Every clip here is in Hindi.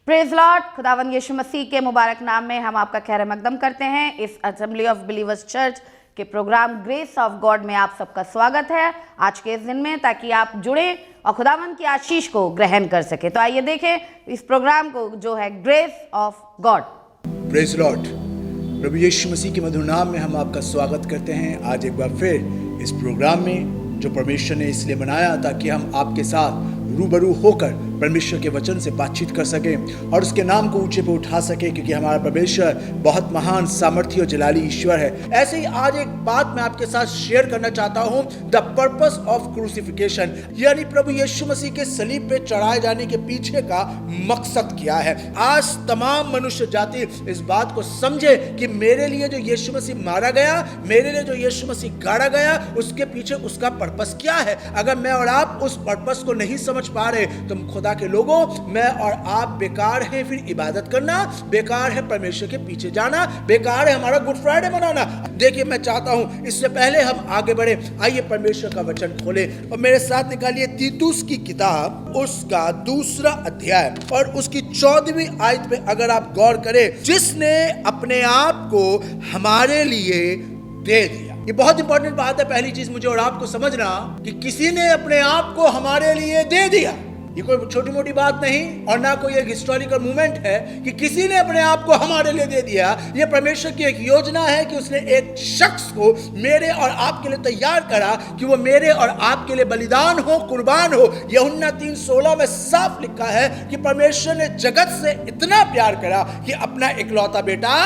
Praise Lord. खुदावंद यीशु मसीह के मुबारक नाम में हम आपका खैर मकदम करते हैं। इस असेंबली ऑफ बिलीवर्स चर्च के प्रोग्राम ग्रेस ऑफ गॉड में आप सबका स्वागत है आज के इस दिन में, ताकि आप जुड़े और खुदावंद की आशीष को ग्रहण कर सके। तो आइए देखें इस प्रोग्राम को जो है grace of God. Praise Lord. प्रभु यीशु मसीह के मधुर नाम में हम आपका स्वागत करते हैं आज एक बार फिर इस प्रोग्राम में, जो परमेश्वर ने इसलिए बनाया ताकि हम आपके साथ रूबरू होकर परमेश्वर के वचन से बातचीत कर सकें और उसके नाम को ऊंचे पे उठा सकें, क्योंकि हमारा परमेश्वर बहुत महान, सामर्थी और जलाली ईश्वर है। ऐसे ही आज एक बात मैं आपके साथ शेयर करना चाहता हूं, द पर्पस ऑफ क्रूसिफिकेशन, यानी प्रभु यीशु मसीह के सलीब पे चढ़ाए जाने के पीछे का मकसद क्या है। आज तमाम मनुष्य जाति इस बात को समझे कि मेरे लिए जो यीशु मसीह मारा गया, मेरे लिए जो यीशु मसीह गाड़ा गया, उसके पीछे उसका पर्पस क्या है। अगर मैं और आप उस पर्पस को नहीं समझ पा रहे तो खुदा के लोगों, मैं और आप बेकार हैं फिर इबादत करना, बेकार है परमेश्वर के पीछे जाना, बेकार है हमारा गुड फ्राइडे मनाना। देखिए, मैं चाहता हूं इससे पहले हम आगे बढ़े, आइए परमेश्वर का वचन खोले और मेरे साथ निकालिए तीतुस की किताब, उसका 2 अध्याय और उसकी 14वीं आयत पे अगर आप गौर करें, जिसने अपने आप को हमारे लिए दे दिया। ये बहुत इंपॉर्टेंट बात है। पहली चीज मुझे और आपको समझना कि किसी ने अपने आप को हमारे लिए दे दिया। ये कोई छोटी मोटी बात नहीं और ना कोई एक हिस्टोरिकल मूवमेंट है कि किसी ने अपने आप को हमारे लिए दे दिया। ये परमेश्वर की एक योजना है कि उसने एक शख्स को मेरे और आपके लिए तैयार करा कि वो मेरे और आपके लिए बलिदान हो, कुर्बान हो। यूहन्ना 3:16 में साफ लिखा है कि परमेश्वर ने जगत से इतना प्यार करा कि अपना इकलौता बेटा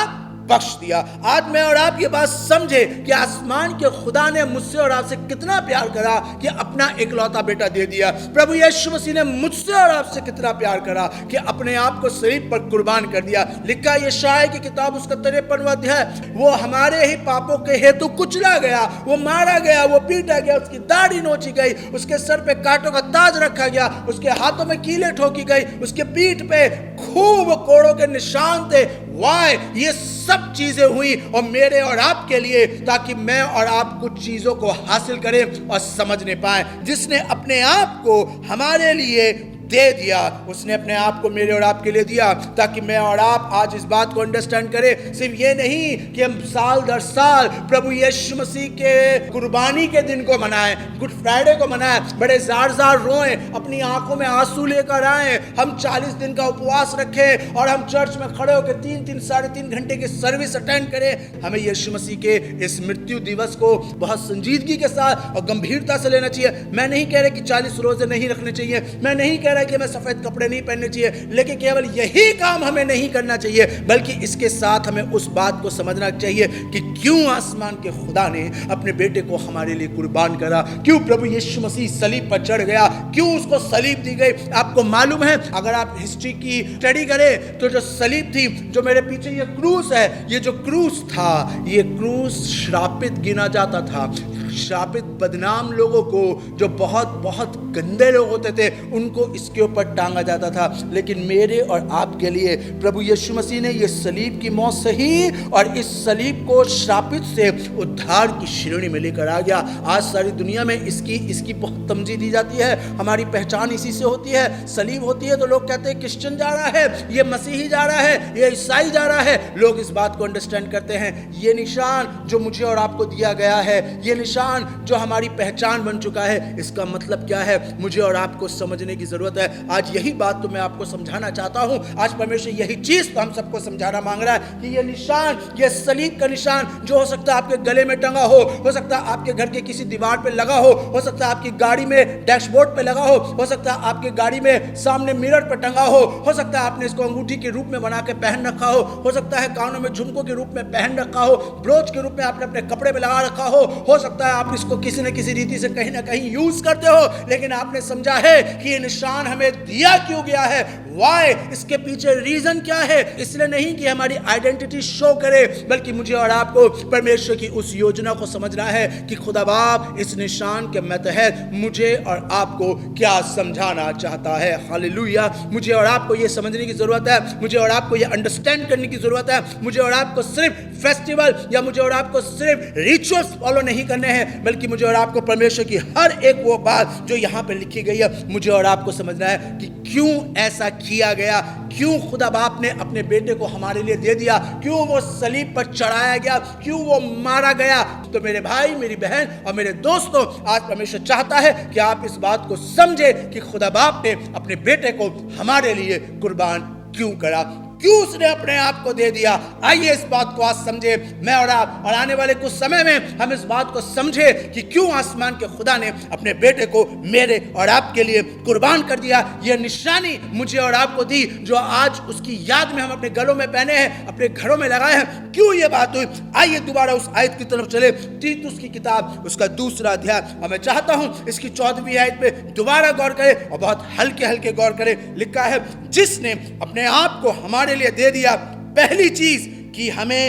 बख्श दिया। आज मैं और आप ये बात समझे कि आसमान के खुदा ने मुझसे और आपसे कितना प्यार करा कि अपना इकलौता बेटा दे दिया। प्रभु यीशु मसीह ने मुझसे और आपसे कितना प्यार करा कि अपने आप को सलीब पर कुर्बान कर दिया। लिखा यशायाह की किताब, उसका 53वां अध्याय, वो हमारे ही पापों के हेतु कुचला गया, वो मारा गया, वो पीटा गया, उसकी दाढ़ी नोची गई, उसके सर पे कांटों का ताज रखा गया, उसके हाथों में कीलें ठोकी गई, उसके पीठ पे खूब कोड़ों के निशान थे। वाय, ये सब चीजें हुई और मेरे और आपके लिए, ताकि मैं और आप कुछ चीजों को हासिल करें और समझने पाए। जिसने अपने आप को हमारे लिए दे दिया, उसने अपने आप को मेरे और आपके लिए दिया, ताकि मैं और आप आज इस बात को अंडरस्टैंड करें। सिर्फ ये नहीं कि हम साल दर साल प्रभु यीशु मसीह के कुर्बानी के दिन को मनाएं, गुड फ्राइडे को मनाएं, बड़े जार जार रोएं, अपनी आंखों में आंसू लेकर आएं, हम 40 दिन का उपवास रखें और हम चर्च में खड़े होकर 3-3 साढ़े 3 घंटे की सर्विस अटेंड करें। हमें यीशु मसीह के इस मृत्यु दिवस को बहुत संजीदगी के साथ और गंभीरता से लेना चाहिए। मैं नहीं कह रहा कि 40 रोजे नहीं रखने चाहिए, मैं नहीं कह रहा कि हमें सफेद कपड़े नहीं पहनने चाहिए, लेकिन केवल यही काम हमें नहीं करना चाहिए, बल्कि इसके साथ हमें उस बात को समझना चाहिए कि क्यों आसमान के खुदा ने अपने बेटे को हमारे लिए कुर्बान करा, क्यों प्रभु यीशु मसीह सलीब पर चढ़ गया, क्यों उसको सलीब दी गई। आपको मालूम है, अगर आप हिस्ट्री की स्टडी करें तो जो सलीब थी, जो मेरे पीछे ये क्रूस है, ये जो क्रूस था, ये क्रूस श्रापित गिना जाता था। श्रापित बदनाम लोगों को, जो बहुत बहुत गंदे लोग होते थे, उनको इसके ऊपर टांगा जाता था। लेकिन मेरे और आपके लिए प्रभु यीशु मसीह ने ये सलीब की मौत सही और इस सलीब को श्रापित से उद्धार की श्रेणी में लेकर आ गया। आज सारी दुनिया में इसकी बहुत तमजीद दी जाती है, हमारी पहचान इसी से होती है। सलीब होती है तो लोग कहते हैं क्रिश्चियन जा रहा है, ये मसीही जा रहा है, ये ईसाई जा रहा है। लोग इस बात को अंडरस्टैंड करते हैं, ये निशान जो मुझे और आपको दिया गया है, ये निशान जो हमारी पहचान बन चुका है, इसका मतलब क्या है मुझे और आपको समझने की जरूरत है। आज यही बात तो मैं आपको समझाना चाहता हूं। आज परमेश्वर यही चीज तो हम सबको समझाना मांग रहा है कि ये निशान, ये सलीब का निशान, जो हो सकता है आपके गले में टंगा हो सकता है आपके घर के किसी दीवार पे लगा हो सकता है आपकी गाड़ी में डैशबोर्ड पे लगा हो सकता है आपके गाड़ी में सामने मिरर पे टंगा हो सकता है आपने इसको अंगूठी के रूप में बना के पहन रखा हो सकता है कानों में झुमकों के रूप में पहन रखा हो, ब्रोच के रूप में आपने अपने कपड़े में लगा रखा हो सकता है आप इसको किसी न किसी रीति से कहीं ना कहीं यूज करते हो, लेकिन आपने समझा है कि ये निशान हमें दिया क्यों गया है। वाई, इसके पीछे रीजन क्या है। इसलिए नहीं कि हमारी आइडेंटिटी शो करे, बल्कि मुझे और आपको परमेश्वर की उस योजना को समझना है कि खुदा बाप इस निशान के मतहत मुझे और आपको क्या समझाना चाहता है। हालेलुया। मुझे और आपको ये समझने की जरूरत है, मुझे और आपको ये अंडरस्टैंड करने की जरूरत है। मुझे और आपको सिर्फ फेस्टिवल या मुझे और आपको सिर्फ रिचुअल्स फॉलो नहीं करने हैं, बल्कि मुझे और आपको परमेश्वर की हर एक वो बात जो यहाँ पे लिखी गई है, मुझे और आपको समझना है कि क्यों ऐसा किया गया, क्यों खुदा बाप ने अपने बेटे को हमारे लिए दे दिया, क्यों वो सलीब पर चढ़ाया गया, क्यों वो मारा गया। तो मेरे भाई, मेरी बहन और मेरे दोस्तों, आज परमेश्वर चाहता है कि आप इस बात को समझे कि खुदा बाप ने अपने बेटे को हमारे लिए कुर्बान क्यों करा, क्यों उसने अपने आप को दे दिया। आइए इस बात को आज समझे, मैं और आप, और आने वाले कुछ समय में हम इस बात को समझे कि क्यों आसमान के खुदा ने अपने बेटे को मेरे और आपके लिए कुर्बान कर दिया। यह निशानी मुझे और आपको दी, जो आज उसकी याद में हम अपने गलों में पहने हैं, अपने घरों में लगाए हैं। क्यों ये बात हुई? आइए दोबारा उस आयत की तरफ चले, तीतुस की किताब उसका 2 अध्याय, और मैं चाहता हूं इसकी 14वीं आयत पे दोबारा गौर करें और बहुत हल्के हल्के गौर करें। लिखा है, जिसने अपने आप को हमारे लिए दे दिया, पहली चीज कि हमें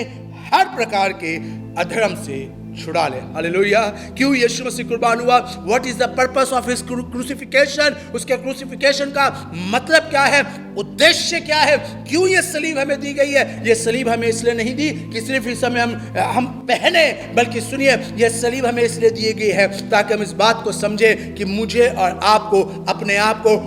हर प्रकार के अधर्म से छुड़ा ले। हालेलुया। क्यों यीशु मसीह कुर्बान हुआ? What is the purpose of his crucifixion? उसके क्रूसिफिकेशन का मतलब क्या है, उद्देश्य क्या है, क्यों ये सलीब हमें दी गई है? ये सलीब हमें इसलिए नहीं दी कि सिर्फ इस समय हम पहने, बल्कि सुनिए, ये सलीब हमें इसलिए दी गई है ताकि हम इस बात को समझे कि मुझे और आपको अपने आप को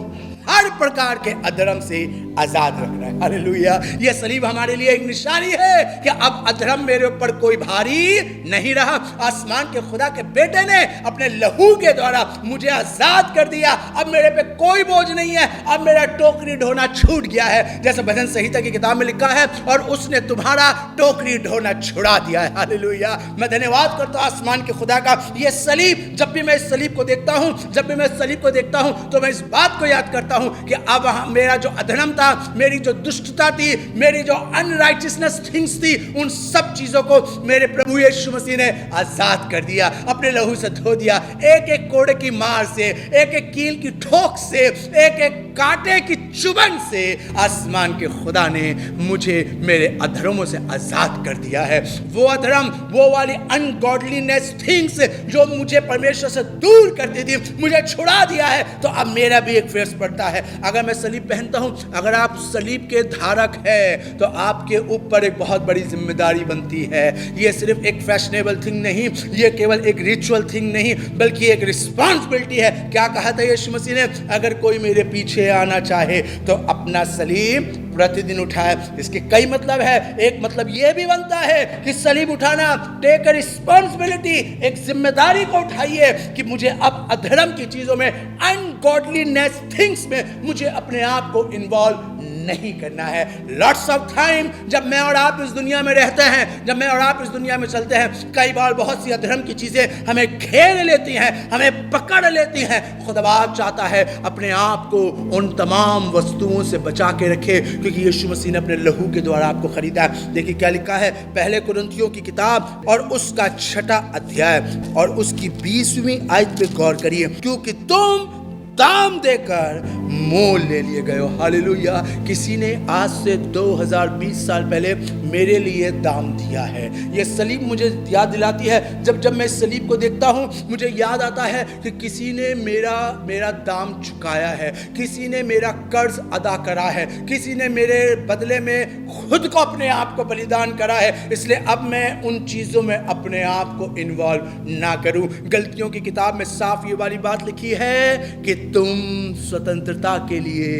हर प्रकार के अधर्म से आजाद रखना है। हालेलुया। यह सलीब हमारे लिए एक निशानी है कि अब अधर्म मेरे ऊपर कोई भारी नहीं रहा। आसमान के खुदा के बेटे ने अपने लहू के द्वारा मुझे आजाद कर दिया। अब मेरे पे कोई बोझ नहीं है, अब मेरा टोकरी ढोना छूट गया है, जैसे भजन संहिता की किताब में लिखा है, और उसने तुम्हारा टोकरी ढोना छुड़ा दिया है। हालेलुया। मैं धन्यवाद करता हूं आसमान के खुदा का। यह सलीब, जब भी मैं इस सलीब को देखता हूं, जब भी मैं इस सलीब को देखता हूं, तो मैं इस बात को याद करता हूं कि अब मेरा जो अधर्म था, मेरी जो दुष्टता थी, मेरी जो अनराइटियसनेस थिंग्स थी, उन सब चीजों को मेरे प्रभु यीशु मसीह ने आजाद कर दिया, अपने लहू से धो दिया। एक एक कोड़े की मार से, एक एक कील की ठोक से, एक एक कांटे की चुभन से आसमान के खुदा ने मुझे मेरे अधर्मों से आजाद कर दिया है। वो अधर्म, वो वाली अनगॉडलीनेस थिंग्स जो मुझे परमेश्वर से दूर करती थी, मुझे छुड़ा दिया है। तो अब मेरा भी एक फेस पड़ता है। अगर मैं सलीब पहनता हूं, अगर आप सलीब के धारक है, तो आपके ऊपर एक बहुत बड़ी जिम्मेदारी बनती है। ये सिर्फ एक फैशनेबल थिंग नहीं, ये केवल एक रिचुअल थिंग नहीं, बल्कि एक रिस्पॉन्सिबिलिटी है। क्या कहा था यीशु मसीह ने? अगर कोई मेरे पीछे आना चाहे तो अपना सलीब प्रतिदिन उठाए। इसके कई मतलब है। एक मतलब यह भी बनता है कि सलीब उठाना, टेक अ रिस्पॉन्सिबिलिटी, एक जिम्मेदारी को उठाइए कि मुझे अब अधर्म की चीजों में, अनगॉडलीनेस थिंग्स में मुझे अपने आप को इन्वॉल्व नहीं करना है। लॉट्स ऑफ टाइम जब मैं और आप इस दुनिया में रहते हैं, जब मैं और आप इस दुनिया में चलते हैं, कई बार बहुत सी अधर्म की चीजें हमें घेर लेती हैं, हमें पकड़ लेती हैं। खुदा चाहता है अपने आप को उन तमाम वस्तुओं से बचा के रखे, क्योंकि यीशु मसीह ने अपने लहू के द्वारा आपको खरीदा है। देखिए क्या लिखा है, पहले कुरिन्थियों की किताब और उसका 6वां अध्याय और उसकी 20वीं आयत पे गौर करिए। क्योंकि तुम दाम देकर मोल ले लिए गए हो। हालेलुया। किसी ने आज से 2020 साल पहले मेरे लिए दाम दिया है। ये सलीब मुझे याद दिलाती है, जब मैं इस सलीब को देखता हूँ, मुझे याद आता है कि किसी ने मेरा दाम चुकाया है, किसी ने मेरा कर्ज अदा करा है, किसी ने मेरे बदले में खुद को, अपने आप को बलिदान करा है। इसलिए अब मैं उन चीज़ों में अपने आप को इन्वॉल्व ना करूँ। गलतियों की किताब में साफ ये वाली बात लिखी है कि तुम स्वतंत्रता के लिए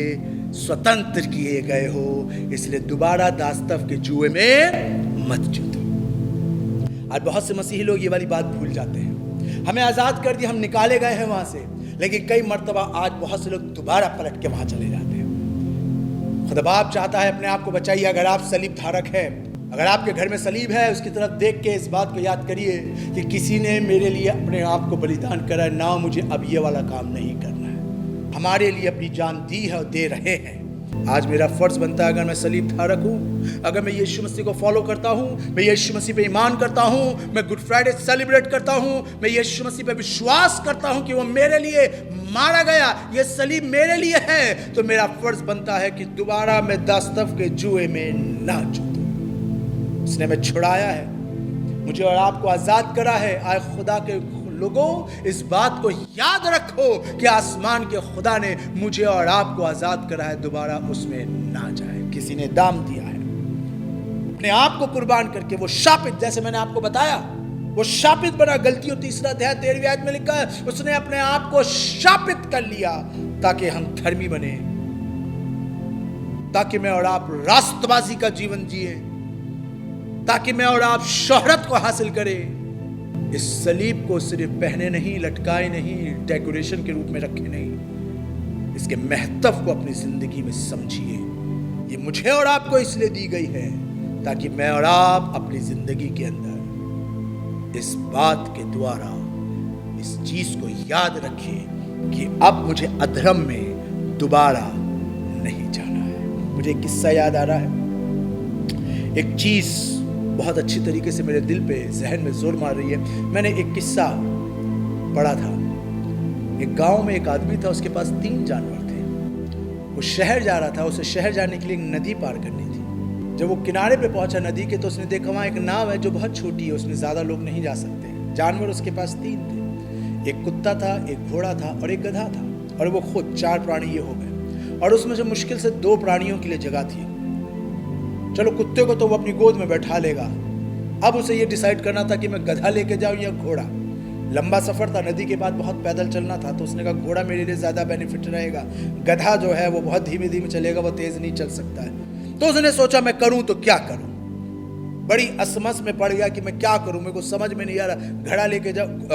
स्वतंत्र किए गए हो, इसलिए दोबारा दास्तव के जुए में मत जूतो। आज बहुत से मसीही लोग ये वाली बात भूल जाते हैं। हमें आजाद कर दिया, हम निकाले गए हैं वहां से, लेकिन कई मर्तबा आज बहुत से लोग दोबारा पलट के वहां चले जाते हैं। खुदा बाप चाहता है अपने आप को बचाइए। अगर आप सलीब धारक है, अगर आपके घर में सलीब है, उसकी तरफ देख के इस बात को याद करिए कि किसी ने मेरे लिए अपने आप को बलिदान करा, ना मुझे अब ये वाला काम नहीं करना है। हमारे लिए अपनी जान दी है और दे रहे हैं। आज मेरा फर्ज बनता है, अगर मैं सलीब धारक हूँ, अगर मैं यीशु मसीह को फॉलो करता हूँ, मैं यीशु मसीह पे ईमान करता हूँ, मैं गुड फ्राइडे सेलिब्रेट करता हूँ, मैं यीशु मसीह पे विश्वास करता हूँ कि वो मेरे लिए मारा गया, ये सलीब मेरे लिए है, तो मेरा फर्ज बनता है कि दोबारा मैं दास्तव के जुए में ना जूतूं। उसने हमें छुड़ाया है, मुझे और आपको आजाद करा है। आए खुदा के लोगों, इस बात को याद रखो कि आसमान के खुदा ने मुझे और आपको आजाद करा है, दोबारा उसमें ना जाए। किसी ने दाम दिया है अपने आप को कुर्बान करके, वो शापित, जैसे मैंने आपको बताया, वो शापित बना। गलतियों 3 अध्याय 13वीं आयत में लिखा है, उसने अपने आप को शापित कर लिया ताकि हम धर्मी बने। ताकि मैं और आप रास्तबाजी का जीवन जिए, ताकि मैं और आप शोहरत को हासिल करें। इस सलीब को सिर्फ पहने नहीं, लटकाए नहीं, डेकोरेशन के रूप में रखे नहीं, इसके महत्व को अपनी जिंदगी में समझिए। ये मुझे और आपको इसलिए दी गई है ताकि मैं और आप अपनी जिंदगी के अंदर इस बात के द्वारा इस चीज को याद रखें कि अब मुझे अधर्म में दोबारा नहीं जाना है। मुझे एक किस्सा याद आ रहा है। एक चीज बहुत अच्छी तरीके से मेरे दिल पे, जहन में जोर मार रही है। मैंने एक किस्सा पढ़ा था। एक गांव में एक आदमी था, उसके पास 3 जानवर थे। वो शहर जा रहा था, उसे शहर जाने के लिए एक नदी पार करनी थी। जब वो किनारे पे पहुंचा नदी के, तो उसने देखा वहां एक नाव है जो बहुत छोटी है, उसमें ज्यादा लोग नहीं जा सकते। जानवर उसके पास 3 थे, एक कुत्ता था, एक घोड़ा था और एक गधा था, और वो खुद 4 प्राणी ये हो गए। और उसमें से मुश्किल से 2 प्राणियों के लिए जगह थी। चलो कुत्ते को तो वो अपनी गोद में बैठा लेगा, अब उसे ये डिसाइड करना था कि मैं गधा लेके जाऊं या घोड़ा। लंबा सफर था, नदी के बाद बहुत पैदल चलना था, तो उसने कहा घोड़ा मेरे लिए ज्यादा बेनिफिट रहेगा, गधा जो है वो बहुत धीमे धीमे चलेगा, वो तेज नहीं चल सकता है। तो उसने सोचा मैं करूं तो क्या करूं। बड़ी असमस में पड़ गया कि मैं क्या करूं, मेरे को समझ में नहीं आ रहा,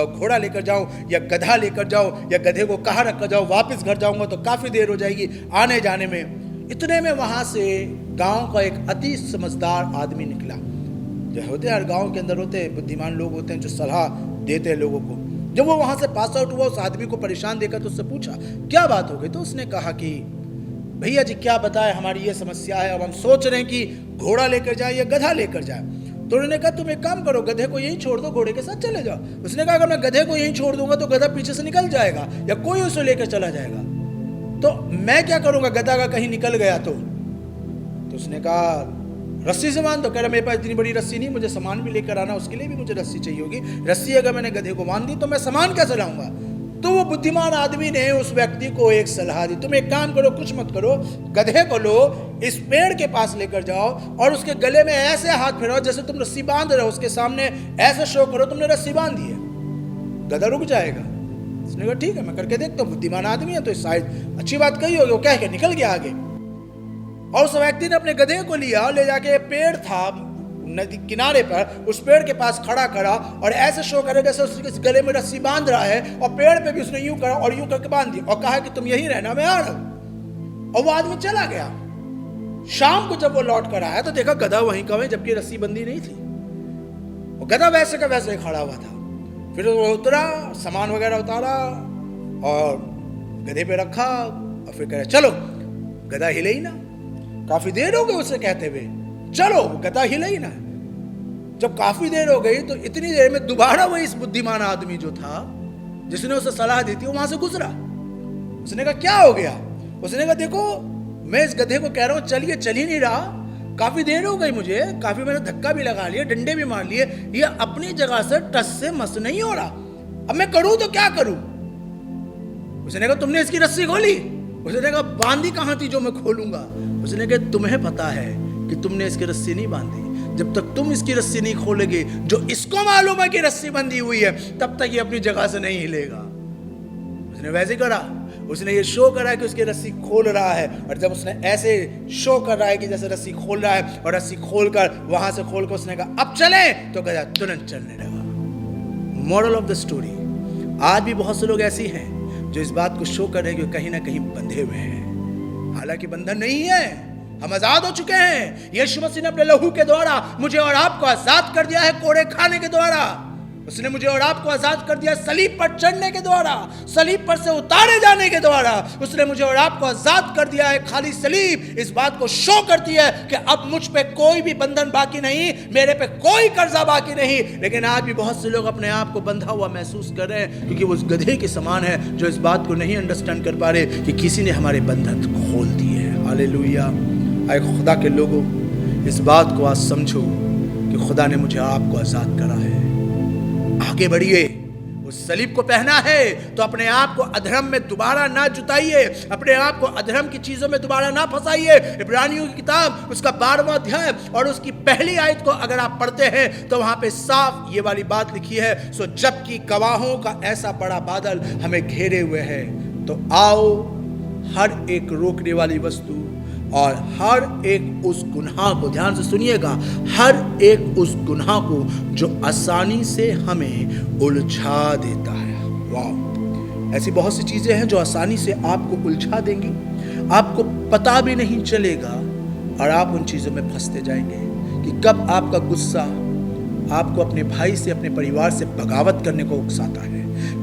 घोड़ा लेकर जाऊं या गधा लेकर जाऊं, या गधे को कहाँ रखकर जाऊं, वापस घर जाऊंगा तो काफी देर हो जाएगी आने जाने में। इतने में वहां से गांव का एक अति समझदार आदमी निकला। जो होते हैं हर गांव के अंदर होते हैं बुद्धिमान लोग होते हैं जो सलाह देते हैं लोगों को। जब वो वहां से पास आउट हुआ, उस आदमी को परेशान देखा तो उससे पूछा क्या बात हो गई। तो उसने कहा कि भैया जी क्या बताएं, हमारी ये समस्या है, अब हम सोच रहे हैं कि घोड़ा लेकर जाए या गधा लेकर जाए। तो उन्होंने कहा तुम एक काम करो, गधे को यहीं छोड़ दो, घोड़े के साथ चले जाओ। उसने कहा अगर मैं गधे को यहीं छोड़ दूंगा तो गधा पीछे से निकल जाएगा या कोई उसे लेकर चला जाएगा, तो मैं क्या करूंगा गधा का कहीं निकल गया तो उसने कहा रस्सी से बांध दो। कह रहा मेरे पास इतनी बड़ी रस्सी नहीं, मुझे सामान भी लेकर आना, उसके लिए भी मुझे रस्सी चाहिए होगी। रस्सी अगर मैंने गधे को बांध दी तो मैं सामान कैसे लाऊंगा। तो वो बुद्धिमान आदमी ने उस व्यक्ति को एक सलाह दी, तुम एक काम करो, कुछ मत करो, गधे को लो, इस पेड़ के पास लेकर जाओ और उसके गले में ऐसे हाथ फेराओ जैसे तुम रस्सी बांध रहे हो, उसके सामने ऐसे शो करो तुमने रस्सी बांध दी है, गधा रुक जाएगा। उसने कहा ठीक है मैं करके देखता हूँ। बुद्धिमान आदमी है तो शायद अच्छी बात कही होगी। वो क्या है निकल गया आगे, और उस व्यक्ति ने अपने गधे को लिया, ले जाके पेड़ था नदी किनारे पर, उस पेड़ के पास खड़ा करा और ऐसे शो करे जैसे उसके गले में रस्सी बांध रहा है, और पेड़ पे भी उसने यूं करा और यूं करके बांध दी और कहा कि तुम यहीं रहना, मैं आ रहा हूं। और वो आदमी चला गया। शाम को जब वो लौट कर आया तो देखा गधा वहीं का वहीं, जबकि रस्सी बंदी नहीं थी। वो गधा वैसे का वैसे खड़ा हुआ था। फिर वो उतरा, सामान वगैरह उतारा और गधे पे रखा और फिर कह चलो। गधा हिले ही ना। काफी देर हो गई उसे कहते हुए चलो, गधा हिले ही ना। जब काफी देर हो गई तो इतनी देर में दोबारा वही इस बुद्धिमान आदमी जो था जिसने उसे सलाह दी थी वो वहां से गुजरा। उसने कहा क्या हो गया। उसने कहा देखो मैं इस गधे को कह रहा हूं चलिए, चल ही नहीं रहा, काफी देर हो गई मुझे, काफी मैंने धक्का भी लगा लिया, डंडे भी मार लिए, ये अपनी जगह से टस से मस नहीं हो रहा, अब मैं करूं तो क्या करूं। उसने कहा तुमने इसकी रस्सी खोली। उसने कहा बांधी कहां थी जो मैं खोलूंगा। उसने कहा तुम्हें पता है कि तुमने इसकी रस्सी नहीं बांधी, जब तक तुम इसकी रस्सी नहीं खोलोगे, जो इसको मालूम है कि रस्सी बंधी हुई है, तब तक ये अपनी जगह से नहीं हिलेगा। उसने वैसे करा, उसने ये शो करा कि उसकी रस्सी खोल रहा है, और जब उसने ऐसे शो कर रहा है कि जैसे रस्सी खोल रहा है और रस्सी खोलकर वहां से खोलकर उसने कहा अब चले, तो गधा तुरंत चलने लगा। मॉरल ऑफ द स्टोरी, आज भी बहुत से लोग ऐसी हैं जो इस बात को शो कर रहे हैं कि कहीं ना कहीं बंधे हुए हैं, हालांकि बंधन नहीं है, हम आजाद हो चुके हैं। यीशु मसीह ने अपने लहू के द्वारा मुझे और आपको आजाद कर दिया है। कोड़े खाने के द्वारा उसने मुझे और आपको आजाद कर दिया, सलीब पर चढ़ने के द्वारा, सलीब पर से उतारे जाने के द्वारा उसने मुझे और आपको आजाद कर दिया है। खाली सलीब इस बात को शो करती है कि अब मुझ पे कोई भी बंधन बाकी नहीं, मेरे पे कोई कर्जा बाकी नहीं। लेकिन आज भी बहुत से लोग अपने आप को बंधा हुआ महसूस कर रहे हैं, क्योंकि वो उस गधे के समान है जो इस बात को नहीं अंडरस्टैंड कर पा रहे कि किसी ने हमारे बंधन खोल दिए हैं। हालेलुया। आए खुदा के लोगों, इस बात को आज समझो कि खुदा ने मुझे आपको आजाद करा है। आगे बढ़िए, उस सलीब को पहना है तो अपने आप को अधर्म में दोबारा ना जुताइए, अपने आप को अधर्म की चीजों में दोबारा ना फंसाइए। इब्रानियों की किताब उसका 12वां अध्याय और उसकी पहली आयत को अगर आप पढ़ते हैं तो वहां पे साफ ये वाली बात लिखी है, सो जबकि गवाहों का ऐसा बड़ा बादल हमें घेरे हुए है, तो आओ हर एक रोकने वाली वस्तु, और हर एक उस गुनाह को, ध्यान से सुनिएगा, हर एक उस गुनाह को जो आसानी से हमें उलझा देता है। वाह, ऐसी बहुत सी चीजें हैं जो आसानी से आपको उलझा देंगी, आपको पता भी नहीं चलेगा और आप उन चीजों में फंसते जाएंगे कि कब आपका गुस्सा आपको अपने भाई से, अपने परिवार से बगावत करने को उकसाता है,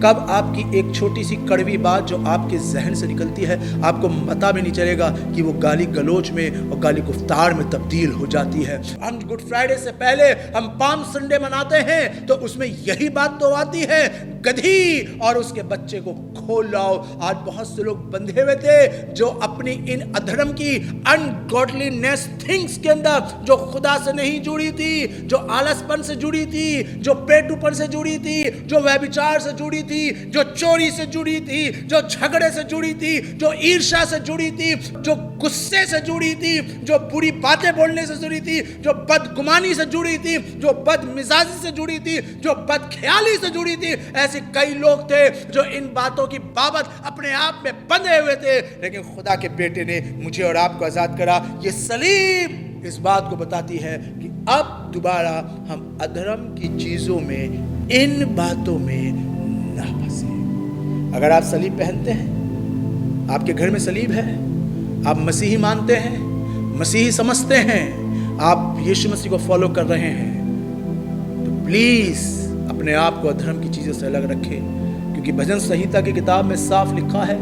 कब आपकी एक छोटी सी कड़वी बात जो आपके जहन से निकलती है आपको पता भी नहीं चलेगा कि वो गाली गलोच में और गाली गुफ्तार में तब्दील हो जाती है। हम गुड फ्राइडे से पहले हम पाम संडे मनाते हैं तो उसमें यही बात तो आती है, गधी और उसके बच्चे को खोल लाओ। आज बहुत से लोग बंधे हुए थे जो अपनी इन अधर्म की अनगॉडलीनेस थिंग्स के अंदर, जो खुदा से नहीं जुड़ी थी, जो आलसपन से जुड़ी थी, जो पेटूपन से जुड़ी थी, जो व्यभिचार से जुड़ी थी, जो चोरी से जुड़ी थी, जो झगड़े से जुड़ी थी, जो ईर्ष्या से जुड़ी थी, जो गुस्से से जुड़ी थी, जो बुरी बातें बोलने से जुड़ी थी, जो बदगुमानी से जुड़ी थी, जो बदमिजाजी से जुड़ी थी, जो बदख्याली से जुड़ी थी। ऐसे कई लोग थे जो इन बातों की बाबत अपने आप में बंधे हुए थे, लेकिन खुदा के बेटे ने मुझे और आपको आजाद करा। ये सलीब इस बात को बताती है कि अब दोबारा हम अधर्म की चीजों में, इन बातों में ना फंसे। अगर आप सलीब पहनते हैं, आपके घर में सलीब है, आप मसीही मानते हैं, मसीही समझते हैं, आप यीशु मसीह को फॉलो कर रहे हैं, तो प्लीज अपने आप को अधर्म की चीजों से अलग रखें, क्योंकि भजन संहिता की किताब में साफ लिखा है,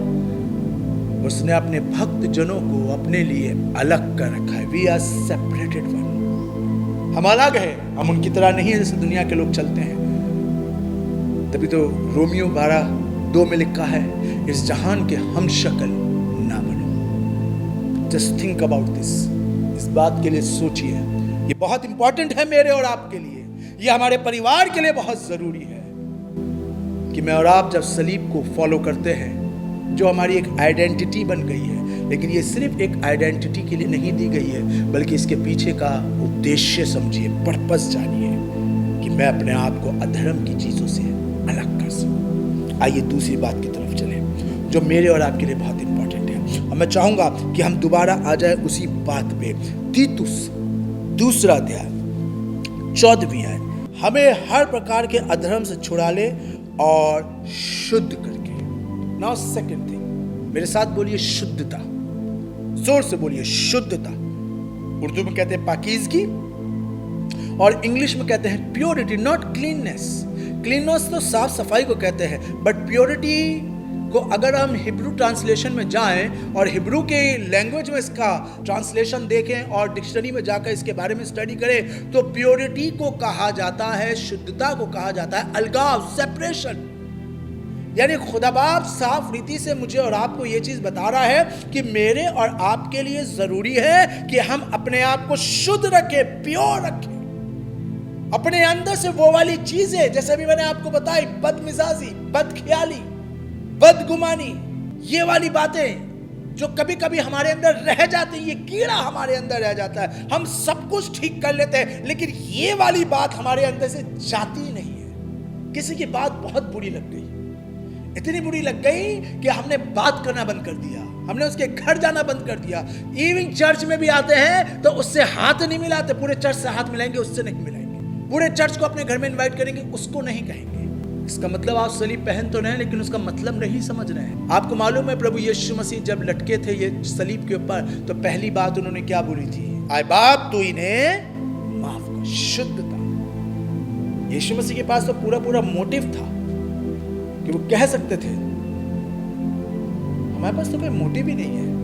उसने अपने भक्त जनों को अपने लिए अलग कर रखा है। वी आर सेपरेटेड वन, हम अलग है, हम उनकी तरह नहीं है जैसे दुनिया के लोग चलते हैं। तभी तो रोमियो 12:2 में लिखा है, इस जहान के हम शक्ल ना बनो। जस्ट थिंक अबाउट दिस, इस बात के लिए सोचिए, ये बहुत इंपॉर्टेंट है मेरे और आपके लिए, ये हमारे परिवार के लिए बहुत जरूरी है कि मैं और आप जब सलीब को फॉलो करते हैं, जो हमारी एक आइडेंटिटी बन गई है, लेकिन ये सिर्फ एक आइडेंटिटी के लिए नहीं दी गई है, बल्कि इसके पीछे का उद्देश्य समझिए, पर्पस जानिए कि मैं अपने आप को अधर्म की चीजों से अलग कर सकूं। आइए दूसरी बात की तरफ चलें जो मेरे और आपके लिए बहुत इंपॉर्टेंट है, और मैं चाहूंगा कि हम दोबारा आ जाए उसी बात पे। तीतुस 2 अध्याय 14वीं आयत, हमें हर प्रकार के अधर्म से छुड़ा ले और शुद्ध करके। नाउ सेकंड थिंग, मेरे साथ बोलिए शुद्धता, जोर से बोलिए शुद्धता। उर्दू में कहते हैं पाकीज़गी और इंग्लिश में कहते हैं प्योरिटी, नॉट क्लीननेस। क्लीननेस तो साफ सफाई को कहते हैं, बट प्योरिटी को अगर हम हिब्रू ट्रांसलेशन में जाएं और हिब्रू के लैंग्वेज में इसका ट्रांसलेशन देखें और डिक्शनरी में जाकर इसके बारे में स्टडी करें, तो प्योरिटी को कहा जाता है, शुद्धता को कहा जाता है अलगाव, सेपरेशन। यानी खुदा बाप साफ रीति से मुझे और आपको ये चीज बता रहा है कि मेरे और आपके लिए जरूरी है कि हम अपने आप को शुद्ध रखें, प्योर रखें। अपने अंदर से वो वाली चीजें, जैसे अभी मैंने आपको बताई, बदमिजाजी, बदख्याली, बदगुमानी, ये वाली बातें जो कभी कभी हमारे अंदर रह जाती है, ये कीड़ा हमारे अंदर रह जाता है। हम सब कुछ ठीक कर लेते हैं, लेकिन ये वाली बात हमारे अंदर से जाती नहीं है। किसी की बात बहुत बुरी लग गई, इतनी बुरी लग गई कि हमने बात करना बंद कर दिया, हमने उसके घर जाना बंद कर दिया। इवनिंग चर्च में भी आते हैं तो उससे हाथ नहीं मिलाते, पूरे चर्च से हाथ मिलाएंगे, उससे नहीं मिलाएंगे। पूरे चर्च को अपने घर में इनवाइट करेंगे, उसको नहीं कहेंगे। इसका मतलब आप सलीब पहन तो रहे, लेकिन उसका मतलब नहीं समझ रहे हैं। आपको मालूम है प्रभु यीशु मसीह जब लटके थे ये सलीब के ऊपर, तो पहली बात उन्होंने क्या बोली थी? आए बाप तू इन्हें माफ कर। शुद्धता। यीशु मसीह के पास तो पूरा मोटिव था कि वो कह सकते थे, हमारे पास तो कोई मोटिव ही नहीं है,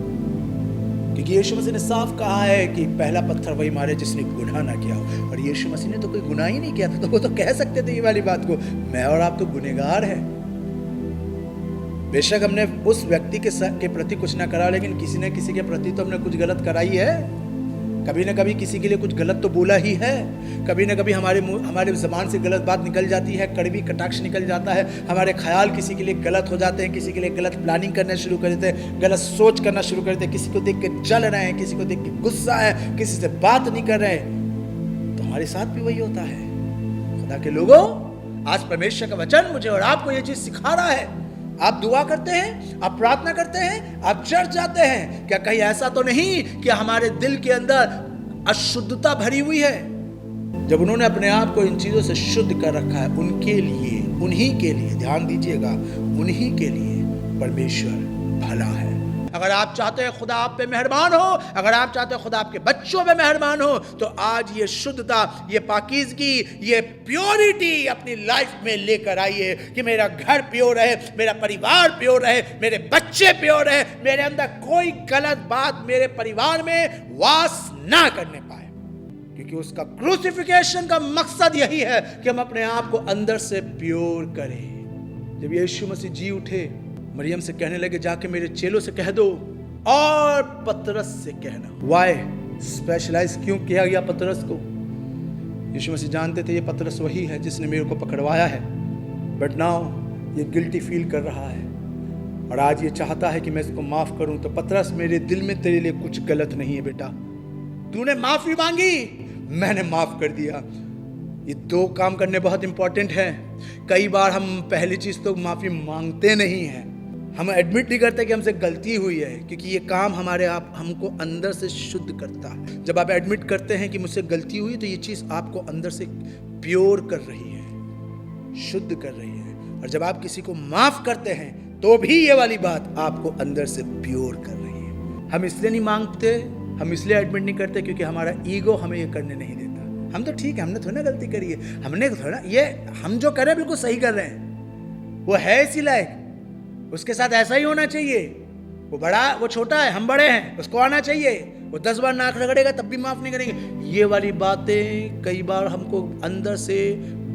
क्योंकि यीशु मसीह ने साफ कहा है कि पहला पत्थर वही मारे जिसने गुनाह ना किया हो। और यीशु मसीह ने तो कोई गुनाह ही नहीं किया था, तो वो तो कह सकते थे ये वाली बात को, मैं और आप तो गुनहगार हैं। बेशक हमने उस व्यक्ति के प्रति कुछ ना करा, लेकिन किसी न किसी के प्रति तो हमने कुछ गलत करा ही है। कभी ना कभी किसी के लिए कुछ गलत तो बोला ही है। कभी ना कभी हमारे ज़बान से गलत बात निकल जाती है, कड़वी कटाक्ष निकल जाता है। हमारे ख्याल किसी के लिए गलत हो जाते हैं, किसी के लिए गलत प्लानिंग करना शुरू कर देते हैं, गलत सोच करना शुरू कर देते हैं, किसी को देख के जल रहे हैं, किसी को देख के गुस्सा है, किसी से बात नहीं कर रहे हैं। तो हमारे साथ भी वही होता है। खुदा के लोगों, आज परमेश्वर का वचन मुझे और आपको ये चीज़ सिखा रहा है आप दुआ करते हैं, आप प्रार्थना करते हैं, आप चर्च जाते हैं, क्या कहीं ऐसा तो नहीं कि हमारे दिल के अंदर अशुद्धता भरी हुई है? जब उन्होंने अपने आप को इन चीजों से शुद्ध कर रखा है, उनके लिए, उन्हीं के लिए, ध्यान दीजिएगा, उन्हीं के लिए परमेश्वर भला है। अगर आप चाहते हैं खुदा आप पे मेहरबान हो, अगर आप चाहते हैं खुदा आपके बच्चों पे मेहरबान हो, तो आज ये शुद्धता, ये पाकीज़गी, ये प्योरिटी अपनी लाइफ में लेकर आइए कि मेरा घर प्योर रहे, मेरा परिवार प्योर रहे, मेरे बच्चे प्योर रहे, मेरे अंदर कोई गलत बात मेरे परिवार में वास ना करने पाए। क्योंकि उसका क्रूसिफिकेशन का मकसद यही है कि हम अपने आप को अंदर से प्योर करें। जब यीशु मसीह जी उठे, मरियम से कहने लगे, जाके मेरे चेलों से कह दो और पतरस से कहना। वाई स्पेशलाइज क्यों किया गया पतरस को? यीशु मसीह जानते थे ये पतरस वही है जिसने मेरे को पकड़वाया है, बट नाउ ये गिल्टी फील कर रहा है और आज ये चाहता है कि मैं इसको माफ करूं। तो पतरस, मेरे दिल में तेरे लिए कुछ गलत नहीं है बेटा, तूने माफी मांगी, मैंने माफ कर दिया। ये दो काम करने बहुत इंपॉर्टेंट है। कई बार हम पहली चीज तो माफी मांगते नहीं हैं, हम एडमिट नहीं करते कि हमसे गलती हुई है, क्योंकि ये काम हमारे आप हमको अंदर से शुद्ध करता है। जब आप एडमिट करते हैं कि मुझसे गलती हुई, तो ये चीज़ आपको अंदर से प्योर कर रही है, शुद्ध कर रही है। और जब आप किसी को माफ करते हैं, तो भी ये वाली बात आपको अंदर से प्योर कर रही है। हम इसलिए नहीं मांगते, हम इसलिए एडमिट नहीं करते क्योंकि हमारा ईगो हमें ये करने नहीं देता। हम तो ठीक है, हमने थोड़ा ना गलती करी है, हमने थोड़ा ये, हम जो कर रहे हैं बिल्कुल सही कर रहे हैं, वो है इसी लायक, उसके साथ ऐसा ही होना चाहिए। वो बड़ा, वो छोटा है, हम बड़े हैं, उसको आना चाहिए। वो 10 बार नाक रगड़ेगा तब भी माफ नहीं करेंगे। ये वाली बातें कई बार हमको अंदर से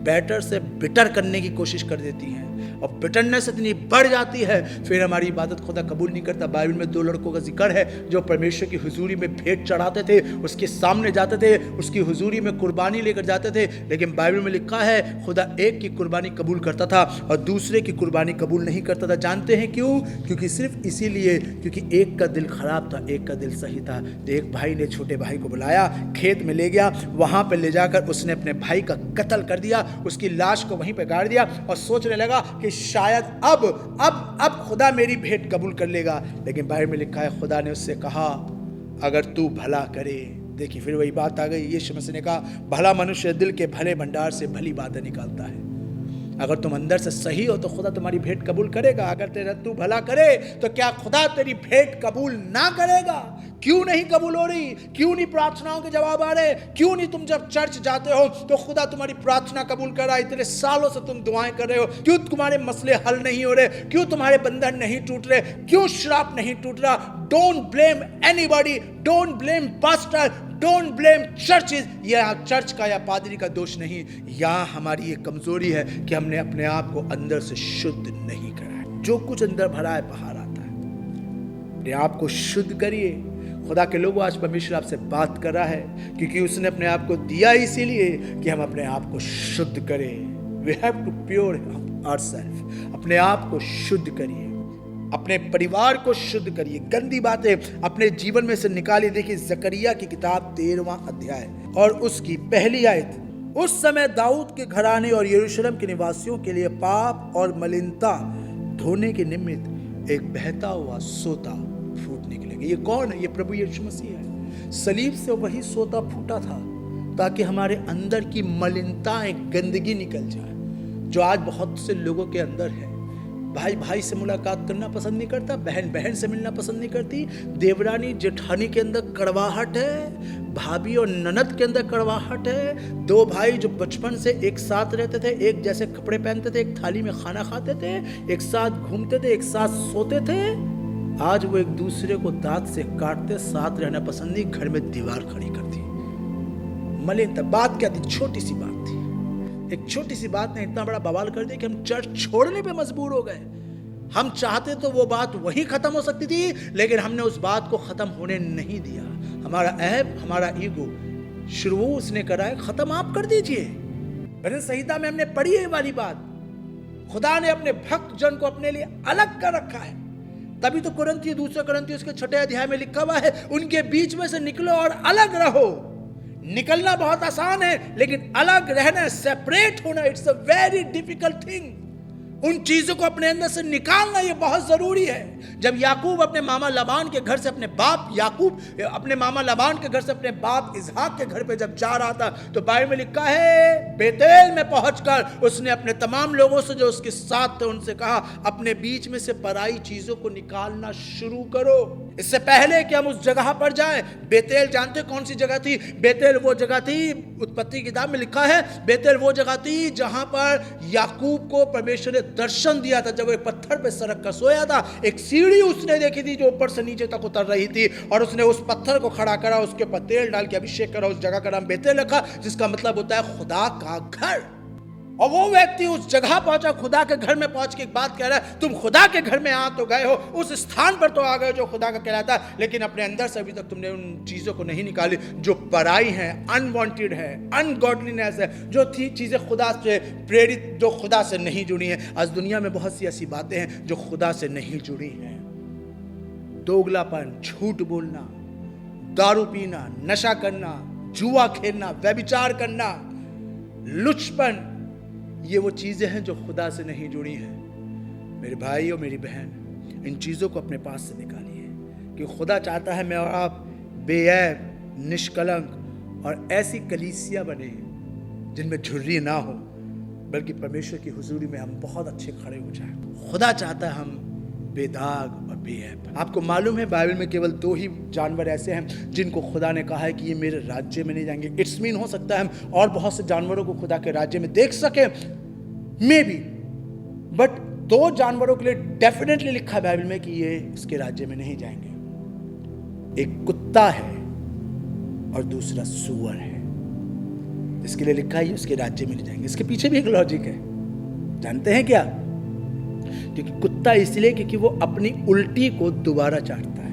बेटर से बिटर करने की कोशिश कर देती हैं, और बिटरनेस इतनी बढ़ जाती है, फिर हमारी इबादत खुदा कबूल नहीं करता। बाइबल में 2 लड़कों का जिक्र है जो परमेश्वर की हुजूरी में भेंट चढ़ाते थे, उसके सामने जाते थे, उसकी हुजूरी में कुर्बानी लेकर जाते थे, लेकिन बाइबल में लिखा है खुदा एक की कुर्बानी कबूल करता था और दूसरे की कुर्बानी कबूल नहीं करता था। जानते हैं क्यों? क्योंकि सिर्फ इसीलिए क्योंकि एक का दिल खराब था, एक का दिल सही था। तो एक भाई ने छोटे भाई को बुलाया, खेत में ले गया, वहां पर ले जाकर उसने अपने भाई का कत्ल कर दिया, उसकी लाश को वहीं पर गाड़ दिया और सोचने लगा कि शायद अब खुदा मेरी भेंट कबूल कर लेगा। लेकिन बाइबल में लिखा है खुदा ने उससे कहा अगर तू भला करे। देखिए फिर वही बात आ गई। यीशु मसीह ने कहा भला मनुष्य दिल के भले भंडार से भली बातें निकालता है। अगर तुम अंदर से सही हो तो खुदा तुम्हारी भेंट कबूल करेगा। अगर तेरा तू भला करे तो क्या खुदा तेरी भेंट कबूल ना करेगा? क्यों नहीं कबूल हो रही? क्यों नहीं प्रार्थनाओं के जवाब आ रहे? क्यों नहीं तुम जब चर्च जाते हो तो खुदा तुम्हारी प्रार्थना कबूल कर रहा है? इतने सालों से तुम दुआएं कर रहे हो, क्यों तुम्हारे मसले हल नहीं हो रहे? क्यों तुम्हारे बंधन नहीं टूट रहे? क्यों श्राप नहीं टूट रहा? Don't blame anybody, don't blame pastor, don't blame churches. यह चर्च का या पादरी का दोष नहीं, यहाँ हमारी ये कमजोरी है कि हमने अपने आप को अंदर से शुद्ध नहीं करा है। जो कुछ अंदर भरा है बाहर आता है। अपने आप को शुद्ध करिए। खुदा के लोगों, आज परमेश्वर आपसे बात कर रहा है क्योंकि उसने अपने आप को दिया इसीलिए कि हम अपने आप को शुद्ध करें। We have to pure ourself. अपने आप को शुद्ध करिए, अपने परिवार को शुद्ध करिए, गंदी बातें अपने जीवन में से निकालिए। देखिए जकरिया की किताब 13वां अध्याय और उसकी पहली आयत। उस समय दाऊद के घराने और यरूशलेम के निवासियों के लिए पाप और मलिनता धोने के निमित्त एक बहता हुआ सोता फूट निकलेगा। ये कौन है? ये प्रभु यीशु मसीह है। सलीब से वही सोता फूटा था ताकि हमारे अंदर की मलिनताएं, गंदगी निकल जाए, जो आज बहुत से लोगों के अंदर है। भाई भाई से मुलाकात करना पसंद नहीं करता, बहन बहन से मिलना पसंद नहीं करती, देवरानी जेठानी के अंदर कड़वाहट है, भाभी और ननद के अंदर कड़वाहट है। 2 भाई जो बचपन से एक साथ रहते थे, एक जैसे कपड़े पहनते थे, एक थाली में खाना खाते थे, एक साथ घूमते थे, एक साथ सोते थे, आज वो एक दूसरे को दांत से काटते, साथ रहना पसंद नहीं, घर में दीवार खड़ी करती। मलिनता। बात क्या थी? छोटी सी बात थी। एक छोटी सी बात ने इतना बड़ा बवाल कर दिया कि हम चर्च छोड़ने पे मजबूर हो गए। हम चाहते तो वो बात वहीं खत्म हो सकती थी, लेकिन हमने उस बात को खत्म होने नहीं दिया। हमारा ऐब, हमारा ईगो शुरू उसने करा है, खत्म आप कर दीजिए। भजन संहिता में हमने पढ़ी है वाली बात। खुदा ने अपने भक्त जन को अपने लिए अलग कर रखा है। तभी तो कुरिन्थियों, 2 कुरिन्थियों उसके 6 अध्याय में लिखा हुआ है, उनके बीच में से निकलो और अलग रहो। निकलना बहुत आसान है, लेकिन अलग रहना, सेपरेट होना, it's a very difficult thing. उन चीजों को अपने अंदर से निकालना ये बहुत जरूरी है। जब याकूब अपने मामा लाबान के घर से अपने बाप इसहाक के घर पे जब जा रहा था, तो बाइबल में लिखा है बेतेल में पहुंचकर उसने अपने तमाम लोगों से जो उसके साथ थे उनसे कहा, अपने बीच में से पराई चीजों को निकालना शुरू करो। इससे पहले कि हम उस जगह पर जाएं, बेतेल जानते कौन सी जगह थी? बेतेल वो जगह थी, उत्पत्ति किताब में लिखा है, बेतेल वो जगह थी जहां पर याकूब को परमेश्वर ने दर्शन दिया था। जब वो एक पत्थर पे सरक कर सोया था, एक सीढ़ी उसने देखी थी जो ऊपर से नीचे तक उतर रही थी, और उसने उस पत्थर को खड़ा करा, उसके ऊपर तेल डाल के अभिषेक करा, उस जगह का नाम बेतेल रखा, जिसका मतलब होता है खुदा का घर। और वो व्यक्ति उस जगह पहुंचा, खुदा के घर में पहुंच के एक बात कह रहा है, तुम खुदा के घर में आ तो गए हो, उस स्थान पर तो आ गए जो खुदा का कहलाता है, लेकिन अपने अंदर से अभी तक तुमने उन चीजों को नहीं निकाली जो पराई हैं, अनवांटेड है, अनगॉडलीनेस है, जो थी चीजें खुदा से प्रेरित, जो खुदा से नहीं जुड़ी हैं। आज दुनिया में बहुत सी ऐसी बातें हैं जो खुदा से नहीं जुड़ी हैं। दोगलापन, झूठ बोलना, दारू पीना, नशा करना, जुआ खेलना, व्यभिचार करना, लुचपन, ये वो चीजें हैं जो खुदा से नहीं जुड़ी हैं। मेरे भाई और मेरी बहन, इन चीजों को अपने पास से निकालिए, कि खुदा चाहता है मैं और आप बेऐब, निष्कलंक और ऐसी कलीसिया बने जिनमें झुर्री ना हो, बल्कि परमेश्वर की हुजूरी में हम बहुत अच्छे खड़े हो जाएं। खुदा चाहता है हम बेदाग और बेऐब। आपको मालूम है बाइबल में केवल 2 ही जानवर ऐसे हैं जिनको खुदा ने कहा है कि ये मेरे राज्य में नहीं जाएंगे। इट्स मीन हो सकता है हम और बहुत से जानवरों को खुदा के राज्य में देख सके, मे बी, बट 2 जानवरों के लिए डेफिनेटली लिखा है बाइबल में कि ये इसके राज्य में नहीं जाएंगे। एक कुत्ता है और दूसरा सूअर है, इसके लिए लिखा है उसके राज्य में नहीं जाएंगे। इसके पीछे भी एक लॉजिक है, जानते हैं क्या? क्योंकि कुत्ता इसलिए क्योंकि वो अपनी उल्टी को दोबारा चाटता है,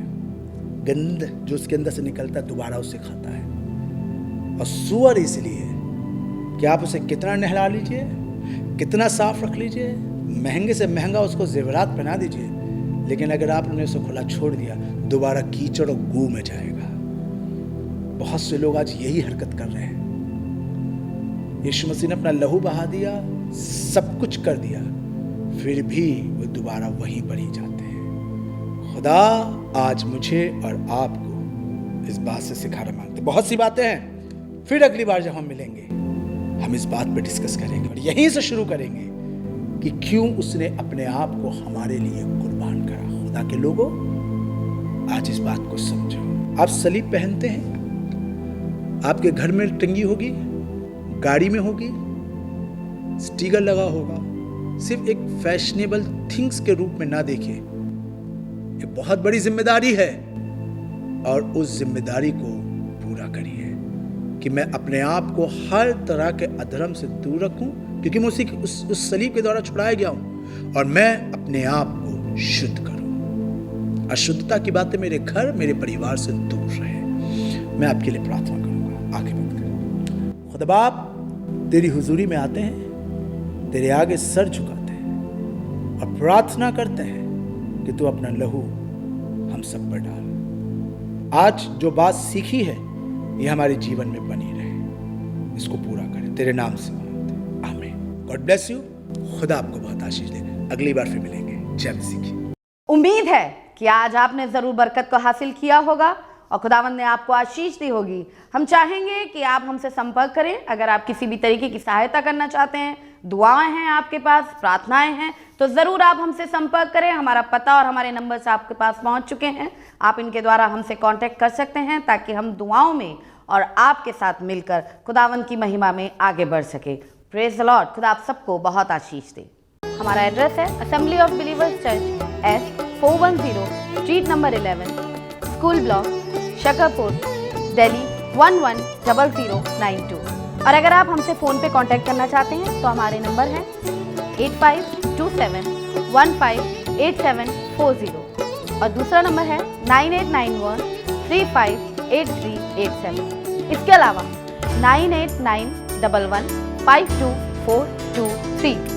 गंद जो उसके अंदर से निकलता है दोबारा उसे खाता है। और सूअर इसलिए कि आप उसे कितना नहला लीजिए, कितना साफ रख लीजिए, महंगे से महंगा उसको जेवरात पहना दीजिए, लेकिन अगर आपने उसे खुला छोड़ दिया, दोबारा कीचड़ और गू में जाएगा। बहुत से लोग आज यही हरकत कर रहे हैं। यीशु मसीह ने अपना लहू बहा दिया, सब कुछ कर दिया, फिर भी वो दोबारा वहीं पर ही जाते हैं। खुदा आज मुझे और आपको इस बात से सिखाना मांगते। बहुत सी बातें हैं, फिर अगली बार जब हम मिलेंगे हम इस बात पर डिस्कस करेंगे और यहीं से शुरू करेंगे कि क्यों उसने अपने आप को हमारे लिए कुर्बान करा। खुदा के लोगों, आज इस बात को समझो। आप सलीब पहनते हैं, आपके घर में टंगी होगी, गाड़ी में होगी, स्टिकर लगा होगा। सिर्फ एक फैशनेबल थिंग्स के रूप में ना देखें, ये बहुत बड़ी जिम्मेदारी है, और उस जिम्मेदारी को पूरा करिए कि मैं अपने आप को हर तरह के अधर्म से दूर रखूं, क्योंकि मैं उस सलीब के द्वारा छुड़ाया गया हूं, और मैं अपने आप को शुद्ध करूं। अशुद्धता की बातें मेरे घर, मेरे परिवार से दूर रहे। मैं आपके लिए प्रार्थना करूंगा। आगे बंद करें। खुदा बाप, तेरी हुजूरी में आते हैं, तेरे आगे सर झुकाते हैं और प्रार्थना करते हैं कि तू अपना लहू हम सब पर डाल। आज जो बात सीखी है ये हमारे जीवन में बनी रहे, इसको पूरा करें, तेरे नाम से मांगते हैं, आमीन। God bless you. खुदा आपको बहुत आशीष दे। अगली बार फिर मिलेंगे। जय मसीह की। उम्मीद है कि आज आपने जरूर बरकत को हासिल किया होगा और खुदावंद ने आपको आशीष दी होगी। हम चाहेंगे कि आप हमसे संपर्क करें। अगर आप किसी भी तरीके की सहायता करना चाहते हैं, दुआएं हैं आपके पास, प्रार्थनाएं हैं, तो ज़रूर आप हमसे संपर्क करें। हमारा पता और हमारे नंबर्स आपके पास पहुंच चुके हैं। आप इनके द्वारा हमसे कांटेक्ट कर सकते हैं ताकि हम दुआओं में और आपके साथ मिलकर खुदावंद की महिमा में आगे बढ़ सके। Praise the Lord. खुदा आप सबको बहुत आशीष दे। हमारा एड्रेस है assembly of believers church, S410 street number 11, school block, Shakarpur, Delhi 110092। और अगर आप हमसे फ़ोन पे कांटेक्ट करना चाहते हैं तो हमारे नंबर हैं 8527158740 और दूसरा नंबर है 9891358387। इसके अलावा 9891152423